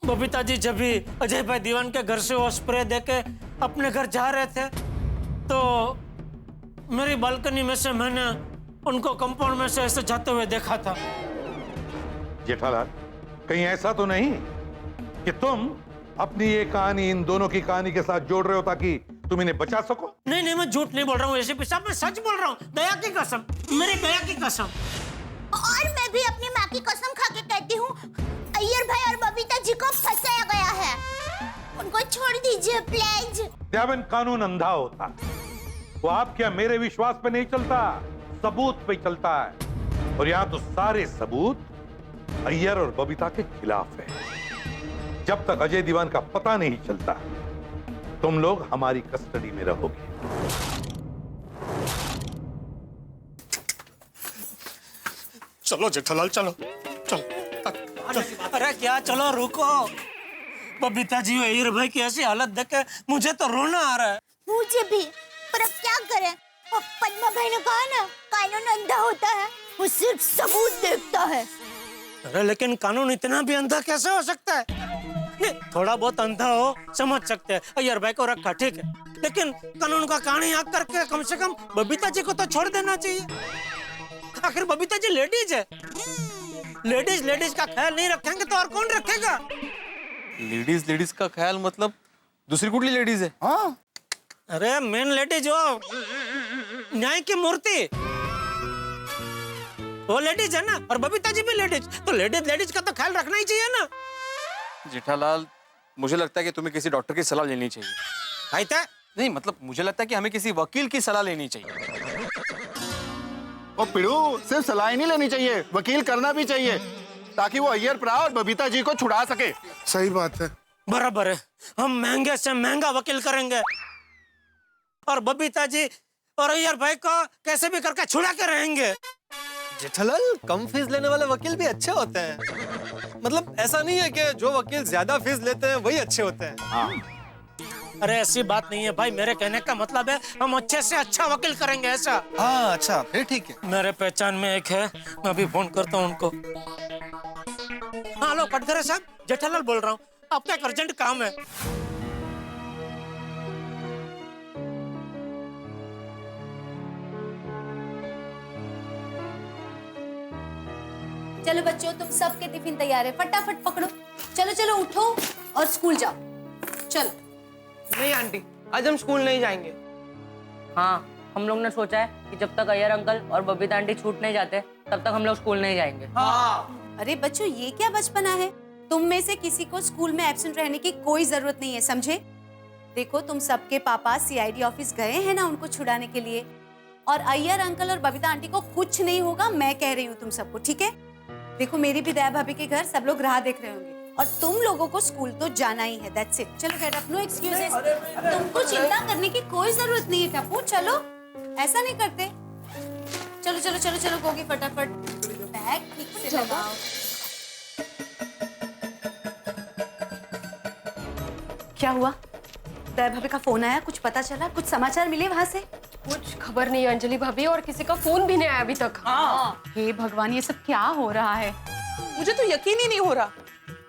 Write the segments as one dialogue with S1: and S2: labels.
S1: बबीता जी जब भी अजय भाई दीवान के घर से वो स्प्रे देके अपने घर जा रहे थे तो मेरी बालकनी में से मैंने उनको कंपाउंड में से ऐसे जाते हुए देखा था।
S2: जेठालाल, कहीं ऐसा तो नहीं कि तुम अपनी ये कहानी इन दोनों की कहानी के साथ जोड़ रहे हो ताकि तुम इन्हें बचा सको?
S1: नहीं नहीं, मैं झूठ नहीं बोल रहा हूँ एसीपी साहब, मैं सच बोल रहा हूँ। दया की कसम, मेरी दया की कसम।
S3: और मैं भी अपनी माँ की कसम खा के कहती हूँ, अय्यर भाई और बबीता जी को फंसाया गया है। उनको छोड़ दीजिए प्लीज।
S2: देवन, कानून अंधा होता है, वो आपके मेरे विश्वास पे नहीं चलता, सबूत पे चलता है। और यहाँ तो सारे सबूत अय्यर और बबीता के खिलाफ है। जब तक अजय दीवान का पता नहीं चलता तुम लोग हमारी कस्टडी में रहोगे।
S4: चलो जेठालाल, चलो चलो।
S1: अरे क्या, चलो रुको। बबीता जी और अय्यर भाई की ऐसी हालत देख के मुझे तो रोना आ रहा है।
S3: मुझे भी, पर अब क्या करें? पद्मा भाई ने कहा ना, कानून अंधा होता है, वो सिर्फ सबूत देखता है।
S1: अरे लेकिन कानून इतना भी अंधा कैसे हो सकता है? नहीं, थोड़ा बहुत अंधा हो समझ सकते हैं, अय्यर भाई को रखा ठीक है, लेकिन कानून का कहानी आग करके कम से कम बबीता जी को तो छोड़ देना चाहिए। आखिर बबीता जी लेडीज है, लेडीज का ख्याल नहीं रखेंगे तो और कौन रखेगा?
S5: लेडीज का ख्याल मतलब दूसरी कुठली लेडीज है?
S1: हाँ, अरे मेन लेडीज हो, न्याय की मूर्ति, वो लेडीज है ना, और बबीता जी भी लेडीज, तो लेडीज का तो ख्याल रखना ही चाहिए ना।
S5: जेठालाल, मुझे लगता है कि तुम्हें किसी डॉक्टर की सलाह लेनी चाहिए।
S1: आयता?
S5: नहीं, मतलब मुझे लगता है कि हमें किसी वकील की सलाह लेनी चाहिए।
S6: और पिड़ू, सिर्फ सलाह ही नहीं लेनी चाहिए, वकील करना भी चाहिए, ताकि वो अय्यर प्रा और बबीता जी को छुड़ा सके।
S4: सही बात है।
S1: बराबर है, हम महंगे से महंगा वकील करेंगे और बबीता जी और अय्यर भाई को कैसे भी करके छुड़ा के रहेंगे।
S5: जेठालाल, कम फीस लेने वाले वकील भी अच्छे होते हैं। मतलब ऐसा नहीं है कि जो वकील ज्यादा फीस लेते हैं वही अच्छे होते हैं।
S6: हाँ।
S1: अरे ऐसी बात नहीं है भाई, मेरे कहने का मतलब है हम अच्छे से अच्छा वकील करेंगे ऐसा।
S5: हाँ अच्छा, फिर ठीक है।
S1: मेरे पहचान में एक है, मैं अभी फोन करता हूँ उनको। हाँ हेलो कटघरे साहब, जेठालाल बोल रहा हूँ, आपका एक अर्जेंट काम है।
S7: चलो बच्चों, तुम सबके टिफिन तैयार है, फटाफट पकड़ो। चलो चलो उठो और स्कूल जाओ, चलो।
S8: नहीं आंटी, आज हम स्कूल नहीं जाएंगे।
S9: हाँ, हम लोग ने सोचा है कि जब तक अय्यर अंकल और बबीता आंटी छूट नहीं जाते तब तक हम लोग स्कूल नहीं जाएंगे।
S8: हाँ।
S7: अरे बच्चों, ये क्या बचपना है? तुम में से किसी को स्कूल में एब्सेंट रहने की कोई जरूरत नहीं है, समझे? देखो, तुम सबके पापा सीआईडी ऑफिस गए हैं ना उनको छुड़ाने के लिए, और अय्यर अंकल और बबीता आंटी को कुछ नहीं होगा, मैं कह रही हूँ तुम सबको, ठीक है? देखो, मेरी भी दया भाभी के घर सब लोग राह देख रहे होंगे, और तुम लोगों को स्कूल तो जाना ही है, दैट्स इट। चलो गेट अप, नो एक्सक्यूजेस। तुमको चिंता करने की कोई जरूरत नहीं है टप्पू, चलो, ऐसा नहीं करते। चलो चलो चलो चलो गोगी, फटाफट बैग ठीक से लगाओ। क्या हुआ? दया भाभी का फोन आया, कुछ पता चला, कुछ समाचार मिले वहां से?
S10: कुछ खबर नहीं अंजलि भाभी, और किसी का फोन भी नहीं आया अभी तक।
S7: हाँ। हे भगवान, ये सब क्या हो रहा है?
S8: मुझे तो यकीन ही नहीं हो रहा,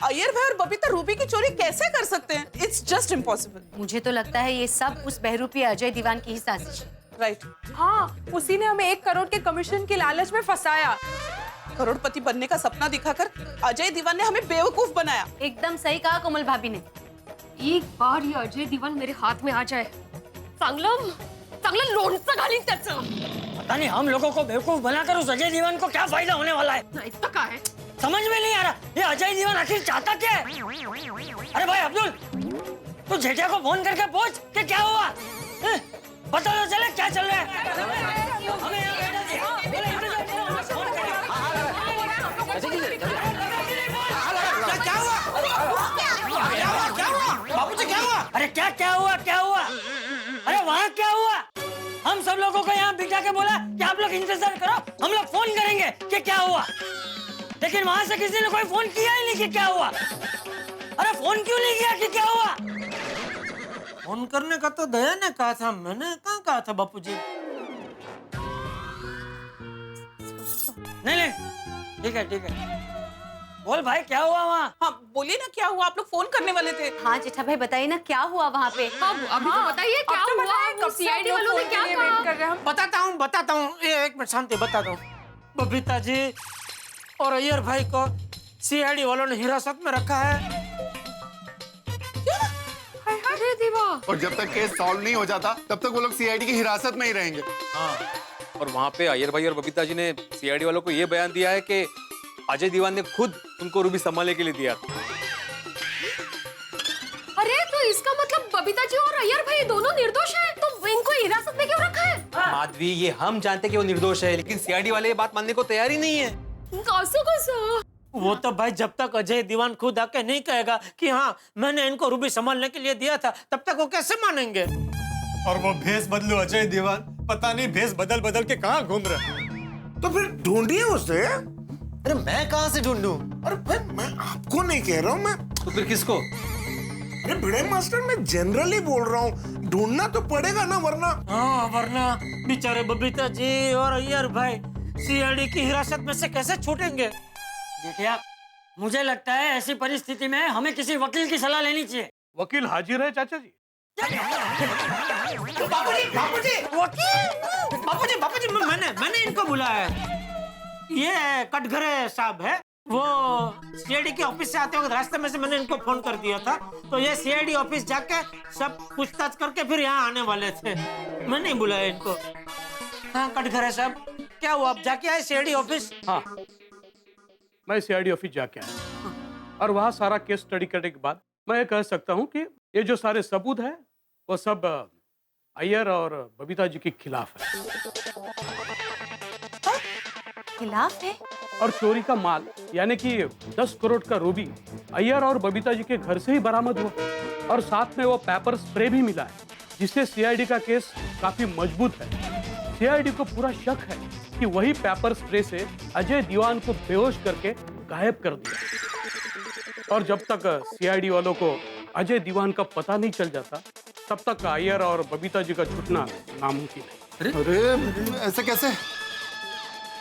S8: अय्यर भाई और बबीता रूबी की चोरी कैसे कर सकते हैं? It's just impossible.
S7: मुझे तो लगता है ये सब उस बहरूपी अजय दीवान की ही साजिश है।
S8: राइट।
S10: हाँ, उसी ने हमें 1 करोड़ के कमीशन के लालच में फंसाया।
S8: करोड़पति बनने का सपना दिखाकर अजय दीवान ने हमें बेवकूफ बनाया।
S7: एकदम सही कहा कोमल भाभी ने।
S10: एक बार ये अजय दीवान मेरे हाथ में आ जाए, चांगलं लोणचं घालीन त्याचं।
S1: पता नहीं हम लोगों को बेवकूफ बनाकर उस अजय दीवान को क्या फायदा होने वाला है?
S10: नाही तर काय?
S1: समझ में नहीं आ रहा, ये अजय दीवान आखिर चाहता क्या है? अरे भाई अब्दुल, तू जेठा को फोन करके पूछ कि क्या हुआ, पता तो चले क्या चल रहा है। हमें यहाँ बैठा दिया, बोले इंतजार करो, हमें फोन करें। क्या हुआ? बाबूजी क्या हुआ? अरे क्या हुआ? अरे वहाँ क्या हुआ? हम सब लोगों को यहाँ बिठा के बोला कि आप लोग इंतजार करो, हम लोग फोन करेंगे कि क्या हुआ, लेकिन वहां से किसी ने कोई फोन किया ही नहीं कि क्या हुआ। अरे फोन क्यों नहीं किया कि क्या हुआ? फोन करने का तो दया ने कहा था, मैंने कहाँ कहा था बापूजी? नहीं ठीक है बोल भाई क्या हुआ वहाँ?
S8: हाँ बोलिए ना क्या हुआ, आप लोग फोन करने वाले थे।
S7: हाँ जेठा भाई बताइए ना क्या हुआ वहाँ पे।
S10: अभी तो बताइए क्या हुआ? सीआईडी वालों ने क्या कहा?
S11: बताता हूँ ये एक मिनट शांति बताता हूँ। बबीता जी और अय्यर भाई को सीआईडी वालों ने हिरासत में रखा है।
S10: अरे देवा,
S6: और जब तक केस सॉल्व नहीं हो जाता तब तक वो लोग सीआईडी की हिरासत में ही रहेंगे।
S5: हाँ और वहाँ पे अय्यर भाई और बबीता जी ने सीआईडी वालों को ये बयान दिया है कि अजय दीवान ने खुद उनको रूबी संभालने के लिए दिया था।
S10: अरे तो इसका मतलब बबीता जी और अय्यर भाई दोनों निर्दोष हैं, तो इनको हिरासत में क्यों रखा है?
S5: माधवी ये हम जानते कि वो निर्दोष है, लेकिन सीआईडी वाले ये बात मानने को तैयार ही नहीं है।
S10: कैसे?
S11: वो तो भाई जब तक अजय दीवान खुद आके नहीं कहेगा कि हाँ मैंने इनको रूबी संभालने के लिए दिया था, तब तक वो कैसे मानेंगे?
S5: और वो भेष बदलू अजय दीवान पता नहीं भेष बदल बदल के कहाँ घूम रहा है।
S4: तो फिर ढूंढिए उसे।
S5: अरे मैं कहाँ से ढूंढूं?
S4: अरे भाई मैं आपको नहीं कह रहा हूँ, मैं
S5: तो फिर किसको?
S4: अरे भिड़े मास्टर मैं जनरली बोल रहा हूँ, ढूंढना तो पड़ेगा ना वरना।
S11: हाँ वरना बेचारे बबीता जी और अय्यर भाई सीआईडी की हिरासत में से कैसे छूटेंगे?
S1: देखिए मुझे लगता है ऐसी परिस्थिति में हमें किसी वकील की सलाह लेनी चाहिए।
S2: वकील हाजिर है चाचा जी।
S11: बापूजी मैंने इनको बुलाया है। ये कटघरे साहब है, वो सीआईडी के ऑफिस से आते वक्त रास्ते में से मैंने इनको फोन कर दिया था, तो ये सीआईडी ऑफिस जाके सब पूछताछ करके फिर यहाँ आने वाले थे। मैं नहीं बुलाया इनको। हाँ कटघरे साहब क्या हुआ, आप जाके आए सीआईडी ऑफिस?
S2: हाँ मैं सीआईडी ऑफिस जाके आया और वहाँ सारा केस स्टडी करने के बाद मैं ये कह सकता हूँ कि ये जो सारे सबूत है वो सब अय्यर और बबीता जी के खिलाफ है।
S7: खिलाफ है?
S2: और चोरी का माल यानी कि 10 करोड़ का रूबी अय्यर और बबीता जी के घर से ही बरामद हुआ और साथ में वो पेपर स्प्रे भी मिला है, जिससे सीआईडी का केस काफी मजबूत है। सीआईडी को पूरा शक है कि वही पेपर स्प्रे से अजय दीवान को बेहोश करके गायब कर दिया। और जब तक सीआईडी वालों को अजय दीवान का पता नहीं चल जाता तब तक अय्यर और बबीता जी का छूटना नामुमकिन है।
S6: अरे ऐसे कैसे?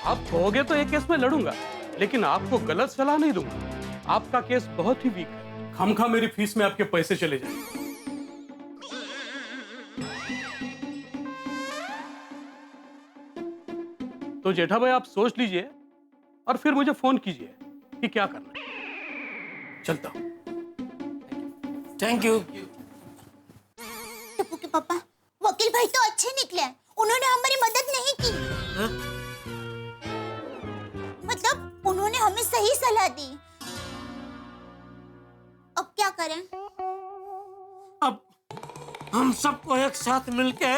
S2: आप कहोगे तो एक केस में लड़ूंगा, लेकिन आपको गलत सलाह नहीं दूंगा। आपका केस बहुत ही वीक है, खामखा मेरी फीस में आपके पैसे चले जाएंगे। तो जेठा भाई आप सोच लीजिए और फिर मुझे फोन कीजिए कि क्या करना है। चलता हूं।
S11: Thank you.
S3: टप्पू के पापा, वकील भाई तो अच्छे निकले, उन्होंने हमारी मदद नहीं की। मतलब उन्होंने हमें सही सलाह दी। अब क्या करें?
S11: अब हम सबको एक साथ मिलके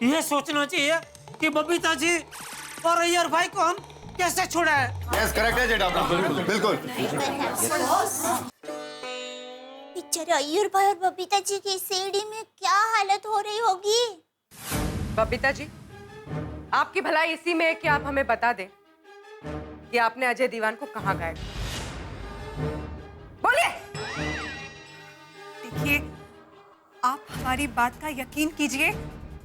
S11: ये सोचना चाहिए कि बबीता जी और अय्यर भाई को हम कैसे छुड़ाएं।
S6: यस करेक्ट है जेठा, बिल्कुल बिल्कुल।
S3: बेचारे अय्यर भाई और बबीता जी की सीढ़ी में क्या हालत हो रही होगी।
S12: बबीता जी आपकी भलाई इसी में है कि आप हमें बता दें कि आपने अजय दीवान को कहाँ गायब किया। बोलिए।
S13: देखिए आप हमारी बात का यकीन कीजिए,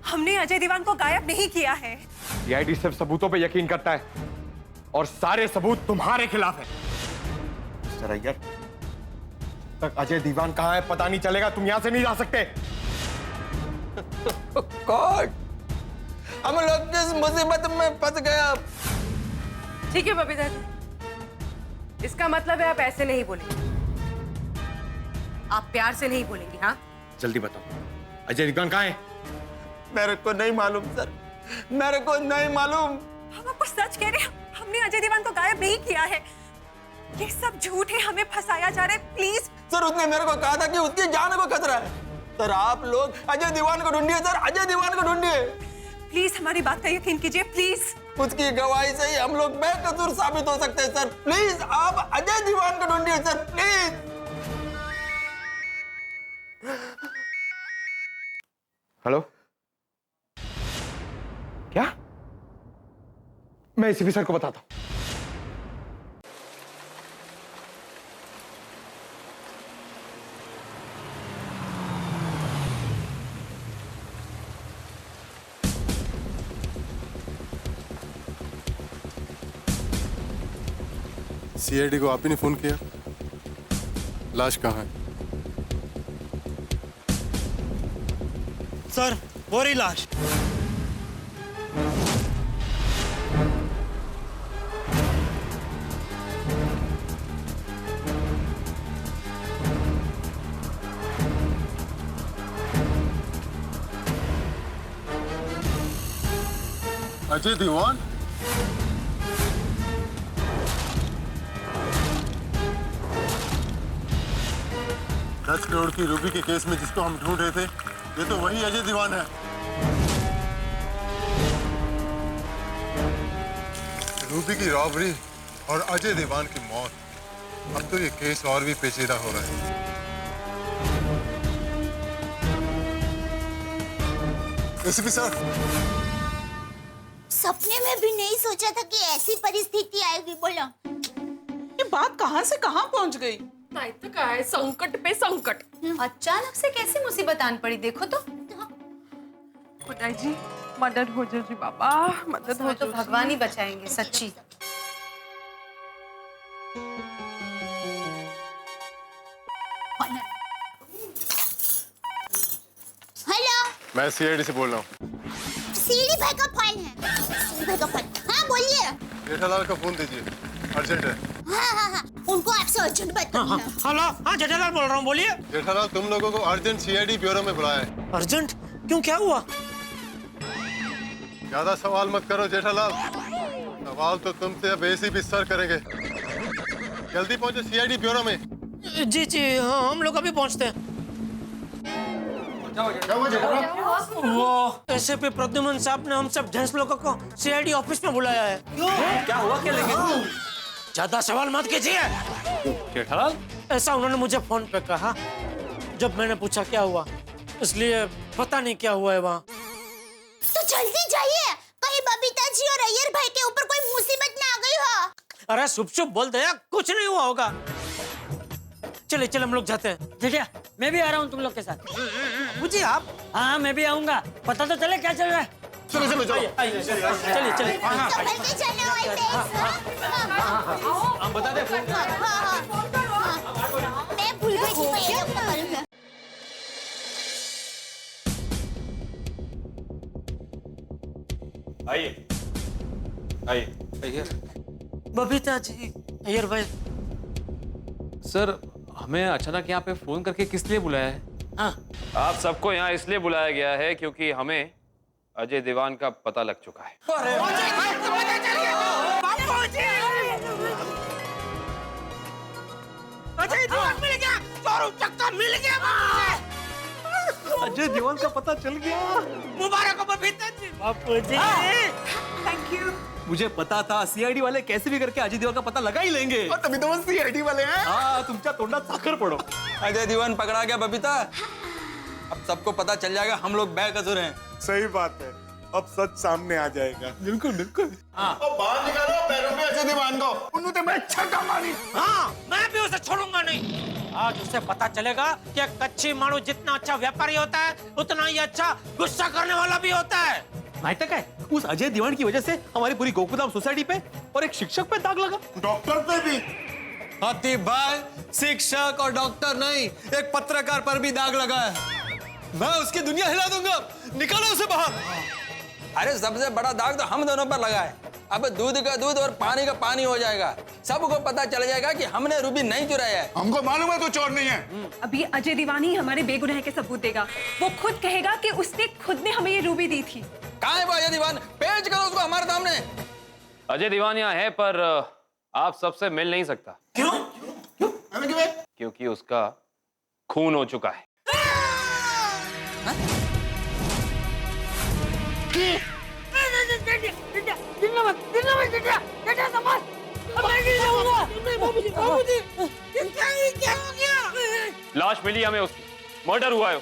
S13: हमने अजय दीवान को गायब नहीं किया है।
S5: सीआईडी सिर्फ सबूतों पे यकीन करता है और सारे सबूत तुम्हारे खिलाफ है। मिस्टर अय्यर, तक अजय दीवान कहाँ है पता नहीं चलेगा, तुम यहाँ से नहीं जा सकते।
S12: गॉड, हम लोग इस मुसीबत में फंस गए। ठीक है बबीता जी, इसका मतलब है आप ऐसे नहीं बोलेंगे, आप प्यार से नहीं बोलेंगे। हाँ
S5: जल्दी बताओ अजय दीवान कहाँ है?
S12: मेरे को नहीं मालूम सर, मेरे को नहीं मालूम।
S13: हम आपको सच कह रहे हैं, हमने अजय दीवान को गायब नहीं किया है। ये सब झूठ है, हमें फंसाया जा रहा है। प्लीज
S12: सर उसने मेरे को कहा था कि उसकी जान को खतरा है। सर आप लोग अजय दीवान को ढूंढिए, सर अजय दीवान को ढूंढिए।
S13: प्लीज हमारी बात का यकीन कीजिए प्लीज।
S12: उसकी गवाही से ही हम लोग बेकसूर साबित हो सकते हैं सर। प्लीज आप अजय दीवान को ढूंढिए सर, प्लीज।
S5: हेलो, क्या? मैं एसीपी सर को बताता हूं।
S6: सीआईडी को आप ही ने फोन किया? लाश कहाँ है?
S11: सर वो रही लाश।
S6: अजय दीवान? $10 करोड़ की रूबी के केस में जिसको हम ढूंढ रहे थे, ये तो वही अजय दीवान है। रूबी की रॉबरी और अजय दीवान की मौत, अब तो ये केस और भी पेचीदा हो रहा है। एसीपी सर,
S3: सपने में भी नहीं सोचा था कि ऐसी परिस्थिति आएगी। बोलो,
S8: ये बात कहाँ से कहाँ पहुँच गई?
S10: नहीं तो क्या है, संकट पे संकट।
S7: अचानक से कैसी मुसीबत आन पड़ी, देखो तो।
S13: खुदा जी मदद हो जो जी बाबा, मदद हो
S7: तो भगवान ही बचाएंगे, सच्ची।
S3: हेलो,
S6: मैं सीआईडी से बोल रहा हूँ।
S3: सीडी भाई का फोन है। सीडी भाई का फोन। हाँ बोलिए।
S6: जेठालाल का फोन दीजिए, अर्जेंट है।
S3: हाँ, उनको आपसे अर्जेंट बात करनी है।
S11: हेलो, हाँ जेठालाल बोल रहा हूँ, बोलिए।
S6: जेठालाल, तुम लोगों को अर्जेंट सीआईडी ब्यूरो में बुलाया है।
S11: अर्जेंट? क्यों, क्या हुआ?
S6: ज्यादा सवाल मत करो जेठालाल, सवाल तो तुमसे अब एसीपी सर करेंगे। जल्दी पहुंचो सीआईडी ब्यूरो में।
S11: जी जी, हाँ हम लोग अभी पहुंचते हैं। वो एसपी प्रद्युमन साहब ने हम सब जेंट्स लोगों को सीआईडी ऑफिस में बुलाया है।
S1: क्या हुआ, क्या लेंगे?
S11: ज्यादा सवाल मत कीजिए
S1: जेठालाल।
S11: ऐसा उन्होंने मुझे फोन पे कहा जब मैंने पूछा क्या हुआ, इसलिए पता नहीं क्या हुआ है वहाँ।
S3: तो जल्दी जाइए, कहीं बबीता जी और अय्यर भाई के ऊपर कोई मुसीबत ना आ गई हो।
S11: अरे शुभ शुभ बोल दे यार, कुछ नहीं हुआ होगा। चले चले हम लोग जाते हैं।
S1: जेठिया, मैं भी आ रहा हूँ तुम लोग के साथ।
S11: मुझे आप?
S1: हाँ मैं भी आऊंगा, पता तो चले क्या चल रहा है।
S6: चलो चलो चलो,
S11: चलिए चलिए।
S3: संभल के चलना होते हैं।
S1: हम बता दें।
S3: मैं भूल गई थी, मैं ये लोग ना मालूम है।
S5: आइए आइए।
S11: बबीता जी, अय्यर भाई।
S14: सर, हमें अचानक यहाँ पे फोन करके किस लिए बुलाया है?
S11: हाँ,
S14: आप सबको यहाँ इसलिए बुलाया गया है क्योंकि हमें अजय दीवान का पता लग चुका है।
S11: अजय दीवान मिल गया, चोरों चक्का मिल गया।
S14: अजय दीवान का पता चल गया।
S11: मुबारक हो बबीता जी। बापू जी,
S13: थैंक यू।
S14: मुझे पता था सीआईडी वाले कैसे भी करके अजय दीवान का पता लगा ही लेंगे।
S6: और तभी तो वो सीआईडी वाले हैं।
S14: हाँ, तुमच्या तोंडात साखर पड़ो।
S1: अजय दीवान पकड़ा गया बबीता, अब सबको पता चल जाएगा हम लोग बेकसूर हैं।
S4: सही बात है, अब सच सामने आ जाएगा।
S14: बिल्कुल बिल्कुल।
S6: बाहर निकालो पैरों में अजय दीवान को।
S4: उन्होंने मैं छक्का मारी।
S11: हाँ मैं भी उसे छोड़ूंगा नहीं। आज उसे पता चलेगा कि एक कच्ची मारू जितना अच्छा व्यापारी होता है, उतना ही अच्छा गुस्सा करने वाला भी होता है।
S14: नाटक है, उस अजय दीवान की वजह से हमारी पूरी गोकुलधाम सोसाइटी पे और एक शिक्षक पे दाग लगा।
S6: डॉक्टर पे भी।
S1: हाथी भाई, शिक्षक और डॉक्टर नहीं, एक पत्रकार पर भी दाग लगा है। मैं उसकी दुनिया हिला दूंगा, निकालो उसे बाहर। अरे सबसे बड़ा दाग तो हम दोनों पर लगा है। अब दूध का दूध और पानी का पानी हो जाएगा, सबको पता चल जाएगा कि हमने रूबी नहीं चुराया है।
S6: हमको मालूम है तो चोर नहीं है।
S13: अभी अजय दीवान ही हमारे बेगुनाह के सबूत देगा। वो खुद कहेगा कि उसने खुद ने हमें ये रूबी दी थी।
S1: कहाँ है वो अजय दीवान? पेश करो उसको हमारे सामने।
S14: अजय दीवान यहाँ है पर आप सबसे मिल नहीं सकता।
S11: क्यों?
S14: क्योंकि उसका खून हो चुका है। लाश मिली हमें उसकी, मर्डर हुआ है।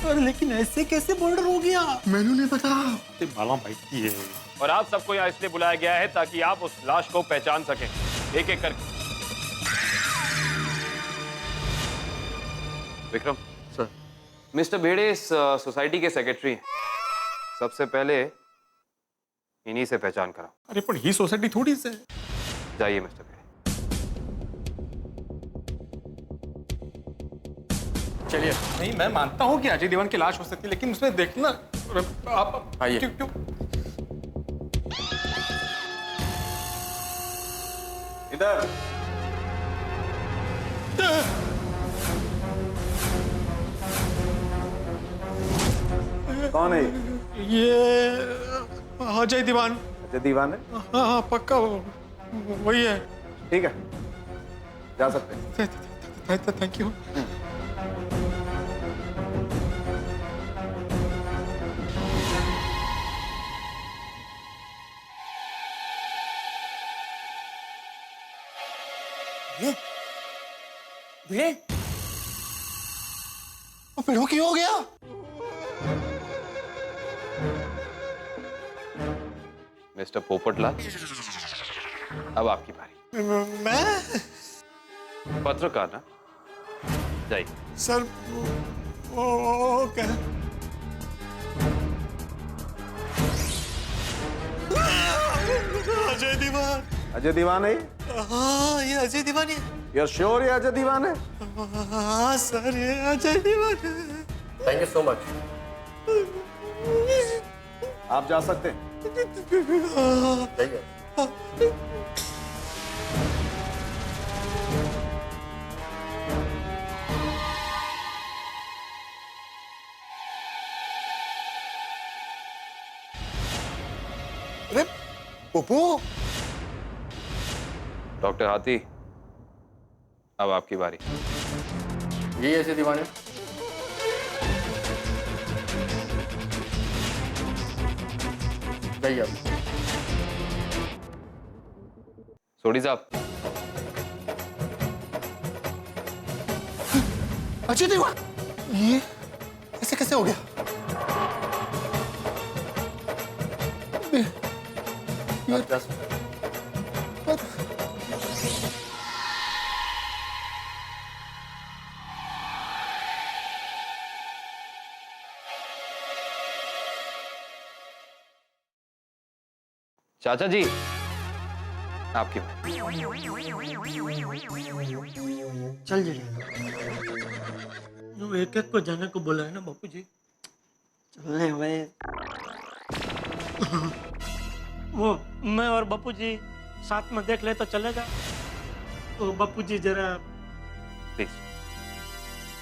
S5: और लेकिन ऐसे कैसे मर्डर हो गया?
S6: मैनू नहीं पता।
S5: माला भाई है।
S14: और आप सबको यहाँ इसलिए बुलाया गया है ताकि आप उस लाश को पहचान सकें, एक एक करके। विक्रम सर, मिस्टर भेड़े इस सोसाइटी के सेक्रेटरी हैं। सबसे पहले इन्हीं से पहचान कराओ।
S5: अरे पण ही सोसायटी थोड़ी से है।
S14: जाइए मिस्टर भिड़े।
S5: चलिए। नहीं, मैं मानता हूँ कि अजय देवगन की लाश हो सकती है, लेकिन उसमें देखना आप
S14: आइए।
S5: क्यों?
S6: इधर। कौन है
S5: ये अजय दीवान।
S6: अजय दीवान है?
S5: हाँ, पक्का वही है।
S6: ठीक है, जा सकते हैं।
S5: Thank you.
S1: भिड़े
S6: पिड़ू की हो गया?
S14: मिस्टर पोपटलाल, अब आपकी बारी।
S5: मैं?
S14: पत्रकार ना, जाइए।
S5: सर वो क्या? अजय दीवान।
S6: अजय दीवान है?
S5: हाँ, ये अजय दीवान है।
S6: You're sure ये अजय दीवान है?
S5: हाँ सर, ये अजय दीवान है।
S14: Thank you so much.
S6: आप जा सकते हैं।
S14: जाइए।
S6: अरे पप्पू।
S14: डॉक्टर हाथी, अब आपकी बारी।
S15: यही ऐसे दीवाने। जाइए आप।
S14: सोडी साहब।
S6: अजय दीवान, ये ऐसे कैसे हो गया?
S14: चाचा जी, आपकी
S11: चल जी। एक एक को जाने को बोला है ना बापू जी। चलने भाई। वो मैं और बापू जी साथ में देख ले तो चलेगा? तो बापू जी जरा
S14: प्लीज।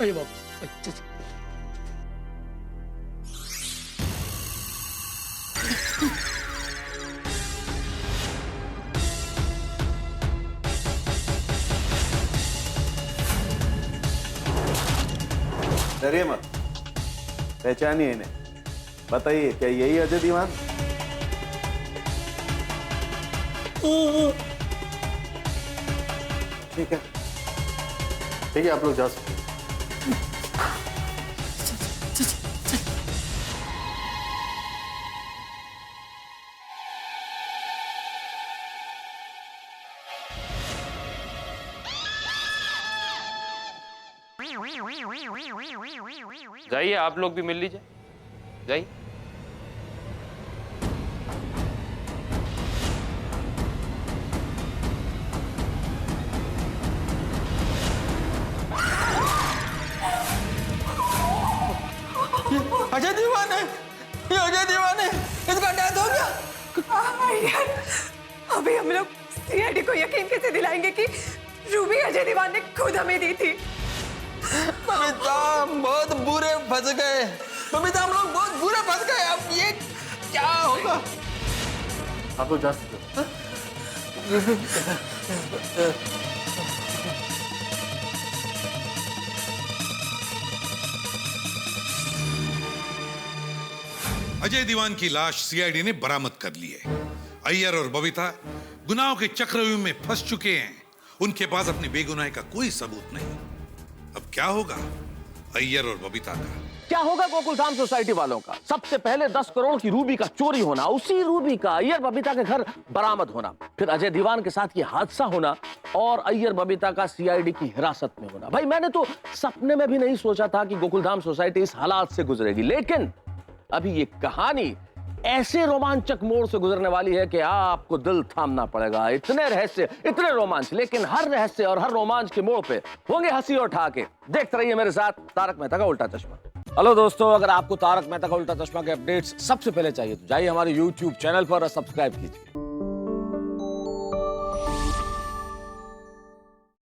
S11: अरे बापू, अच्छा।
S6: डरिए मत, पहचानिए इन्हें। बताइए, क्या यही अजय दीवान? ठीक है,
S15: ठीक है, आप लोग जा सकते हैं।
S14: जाइए, आप लोग भी मिल लीजिए। जाइए।
S5: अजय दीवान है, ये अजय दीवान है। इसका डेथ हो गया।
S13: यार, अभी हम लोग सीआईडी को यकीन कैसे दिलाएंगे कि रूबी अजय दीवान ने खुद हमें दी थी?
S5: बबीता, हम बहुत बुरे फंस गए। बबीता, हम लोग बहुत बुरे फंस गए। अब ये क्या होगा?
S15: आप लोग जा सकते हैं।
S2: अजय दीवान की लाश सीआईडी ने बरामद कर ली है। अय्यर और बबीता गुनाहों के चक्रव्यूह में फंस चुके हैं। उनके पास अपनी बेगुनाही का कोई सबूत नहीं। अब क्या होगा अय्यर और बबीता का?
S16: क्या होगा गोकुलधाम सोसाइटी वालों का? सबसे पहले 10 करोड़ की रूबी का चोरी होना, उसी रूबी का अय्यर बबीता के घर बरामद होना, फिर अजय दीवान के साथ ये हादसा होना और अय्यर बबीता का सीआईडी की हिरासत में होना। भाई, मैंने तो सपने में भी नहीं सोचा था कि गोकुलधाम सोसाइटी इस हालात से गुजरेगी, लेकिन अभी ये कहानी ऐसे रोमांचक मोड़ से गुजरने वाली है कि आपको दिल थामना पड़ेगा। इतने रहस्य, इतने रोमांच, लेकिन हर रहस्य और हर रोमांच के मोड़ पे होंगे हंसी और ठहाके। देखते रहिए मेरे साथ तारक मेहता का उल्टा चश्मा। हेलो दोस्तों, अगर आपको तारक मेहता का उल्टा चश्मा के अपडेट्स सबसे पहले चाहिए तो जाइए हमारे YouTube चैनल पर और सब्सक्राइब कीजिए।